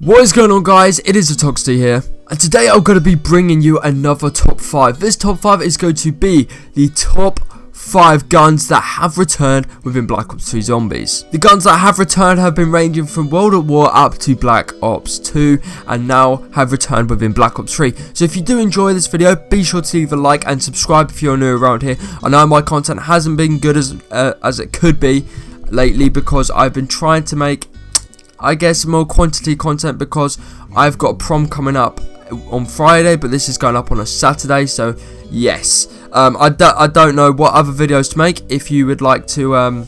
What is going on, guys? It is Toxty here, and today I'm going to be bringing you another top 5. This top 5 is going to be the top 5 guns that have returned within Black Ops 3 Zombies. The guns that have returned have been ranging from World at War up to Black Ops 2, and now have returned within Black Ops 3. So if you do enjoy this video, be sure to leave a like and subscribe if you're new around here. I know my content hasn't been good as it could be lately, because I've been trying to make, I guess, more quantity content, because I've got a prom coming up on Friday, but this is going up on a Saturday, so yes. I don't know what other videos to make. If you would like to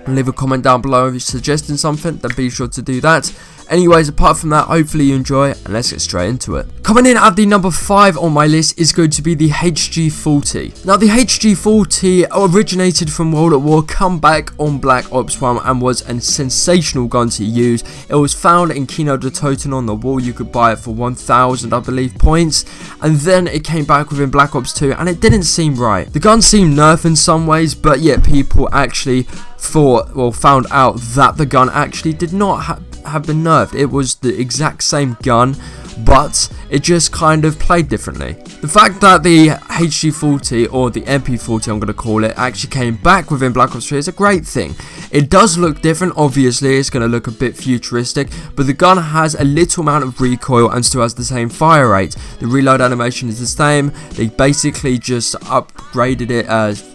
leave a comment down below suggesting something, then be sure to do that. Anyways, apart from that, hopefully you enjoy it, and let's get straight into it. Coming in at the number 5 on my list is going to be the HG40. Now, the HG40 originated from World at War, come back on Black Ops 1, and was a sensational gun to use. It was found in Kino de Toten on the wall. You could buy it for 1,000, I believe, points, and then it came back within Black Ops 2, and it didn't seem right. The gun seemed nerfed in some ways, but yet people actually found out that the gun actually did not have been nerfed. It was the exact same gun, but it just kind of played differently. The fact that the HG40, or the MP40 I'm going to call it, actually came back within Black Ops 3 is a great thing. It does look different, obviously. It's going to look a bit futuristic, but the gun has a little amount of recoil and still has the same fire rate. The reload animation is the same. They basically just upgraded it as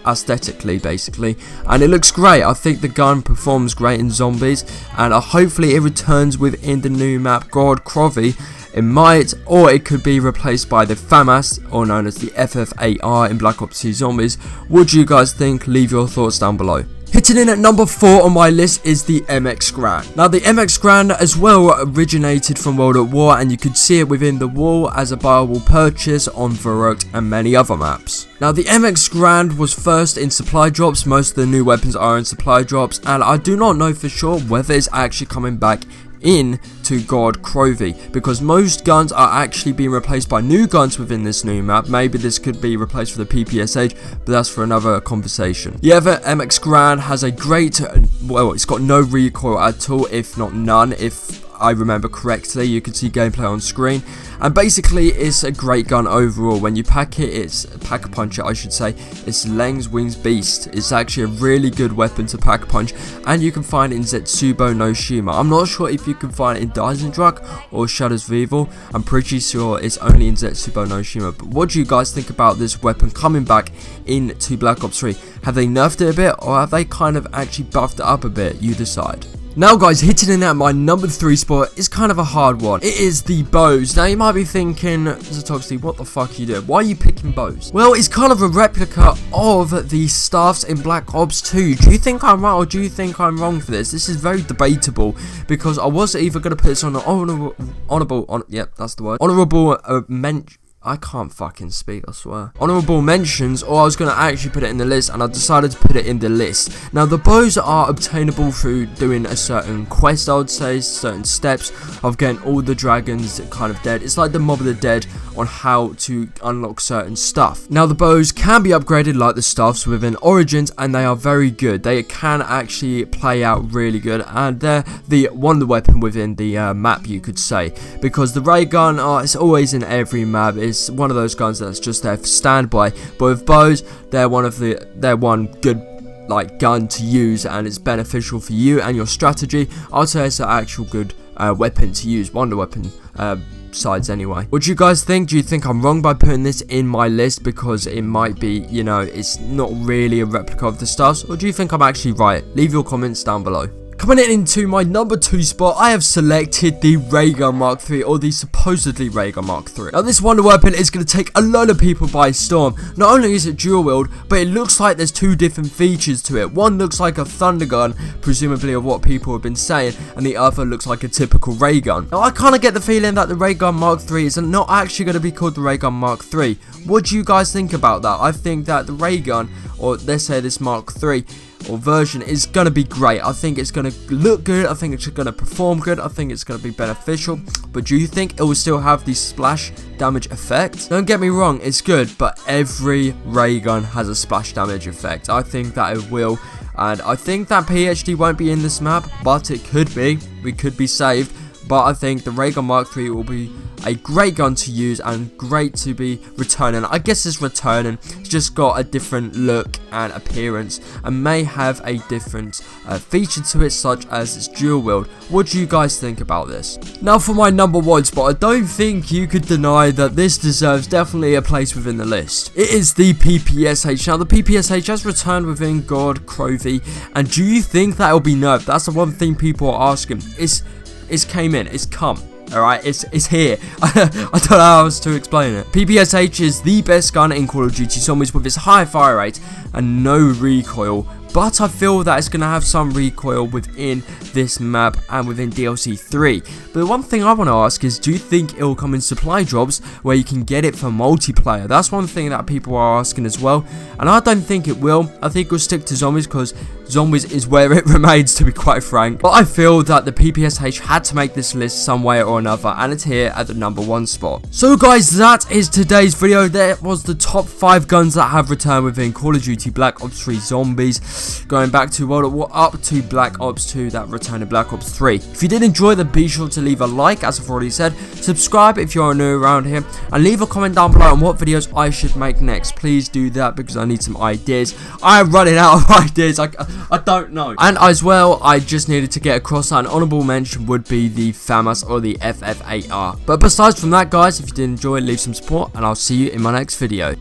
aesthetically, basically, and it looks great. I think the gun performs great in Zombies, and hopefully it returns within the new map God Crovy. It might, or it could be replaced by the FAMAS, or known as the FF8R in Black Ops 2 Zombies. What do you guys think? Leave your thoughts down below. Hitting in at number 4 on my list is the MX Gran. Now, the MX Gran as well originated from World at War, and you could see it within the wall as a buyable purchase on Verrückt and many other maps. Now, the MX Gran was first in supply drops. Most of the new weapons are in supply drops, and I do not know for sure whether it's actually coming back in to God Crovy, because most guns are actually being replaced by new guns within this new map. Maybe this could be replaced for the PPSH, but that's for another conversation. The other MX Gran has a great, well, it's got no recoil at all, if not none, if I remember correctly. You can see gameplay on screen, and basically it's a great gun overall. When you pack it, it's pack a punch it, I should say. It's Leng's Wings Beast. It's actually a really good weapon to pack a punch, and you can find it in Zetsubo no Shima. I'm not sure if you can find it in Dysendruck or Shadows of Evil. I'm pretty sure it's only in Zetsubo no Shima. But what do you guys think about this weapon coming back into Black Ops 3? Have they nerfed it a bit, or have they kind of actually buffed it up a bit? You decide. Now, guys, hitting in at my number 3 spot is kind of a hard one. It is the bows. Now, you might be thinking, Toxty, what the fuck are you doing? Why are you picking bows? Well, it's kind of a replica of the staffs in Black Ops 2. Do you think I'm right, or do you think I'm wrong for this? This is very debatable, because I was either going to put this on an honorable mention. I can't fucking speak, I swear. Honorable mentions, or I was going to actually put it in the list, and I decided to put it in the list. Now, the bows are obtainable through doing a certain quest, I would say, certain steps of getting all the dragons kind of dead. It's like the Mob of the Dead on how to unlock certain stuff. Now, the bows can be upgraded like the staffs within Origins, and they are very good. They can actually play out really good, and they're the wonder weapon within the map, you could say, because the Raygun, it's always in every map. It's one of those guns that's just there for standby, but with bows, they're one good gun to use, and it's beneficial for you and your strategy. I'd say it's an actual good weapon to use, wonder weapon sides anyway. What do you guys think? Do you think I'm wrong by putting this in my list because it might be, you know, it's not really a replica of the stuffs, or do you think I'm actually right? Leave your comments down below. Coming into my number 2 spot, I have selected the Raygun Mark III, or the supposedly Raygun Mark III. Now, this wonder weapon is going to take a lot of people by storm. Not only is it dual wield, but it looks like there's 2 different features to it. One looks like a thunder gun, presumably of what people have been saying, and the other looks like a typical ray gun. Now, I kind of get the feeling that the Raygun Mark III is not actually going to be called the Raygun Mark III. What do you guys think about that? I think that the Raygun, or let's say this Mark III, or version, is going to be great. I think it's going to look good. I think it's going to perform good. I think it's going to be beneficial. But do you think it will still have the splash damage effect? Don't get me wrong, it's good, but every ray gun has a splash damage effect. I think that it will. And I think that PhD won't be in this map, but it could be. We could be saved. but I think the Raygun Mark III will be a great gun to use and great to be returning. I guess it's returning, it's just got a different look and appearance and may have a different feature to it, such as its dual wield. What do you guys think about this? Now for my number 1 spot, I don't think you could deny that this deserves definitely a place within the list. It is the PPSH. Now the PPSH has returned within God Crovey, and do you think that will be nerfed? That's the one thing people are asking. It's came in, it's come. Alright, it's here. I don't know how else to explain it. PPSH is the best gun in Call of Duty Zombies with its high fire rate and no recoil. But I feel that it's going to have some recoil within this map and within DLC 3. But the one thing I want to ask is, do you think it will come in supply drops where you can get it for multiplayer? That's one thing that people are asking as well. And I don't think it will. I think it will stick to Zombies because Zombies is where it remains, to be quite frank. But I feel that the PPSH had to make this list some way or another, and it's here at the number 1 spot. So guys, that is today's video. That was the top 5 guns that have returned within Call of Duty Black Ops 3 Zombies. Going back to World at War up to Black Ops 2 that returned in Black Ops 3. If you did enjoy, then be sure to leave a like, as I've already said. Subscribe if you're new around here, and leave a comment down below on what videos I should make next. Please do that because I need some ideas. I am running out of ideas. I don't know. And as well, I just needed to get across that an honourable mention would be the FAMAS or the FF8R. But besides from that, guys, if you did enjoy, leave some support, and I'll see you in my next video.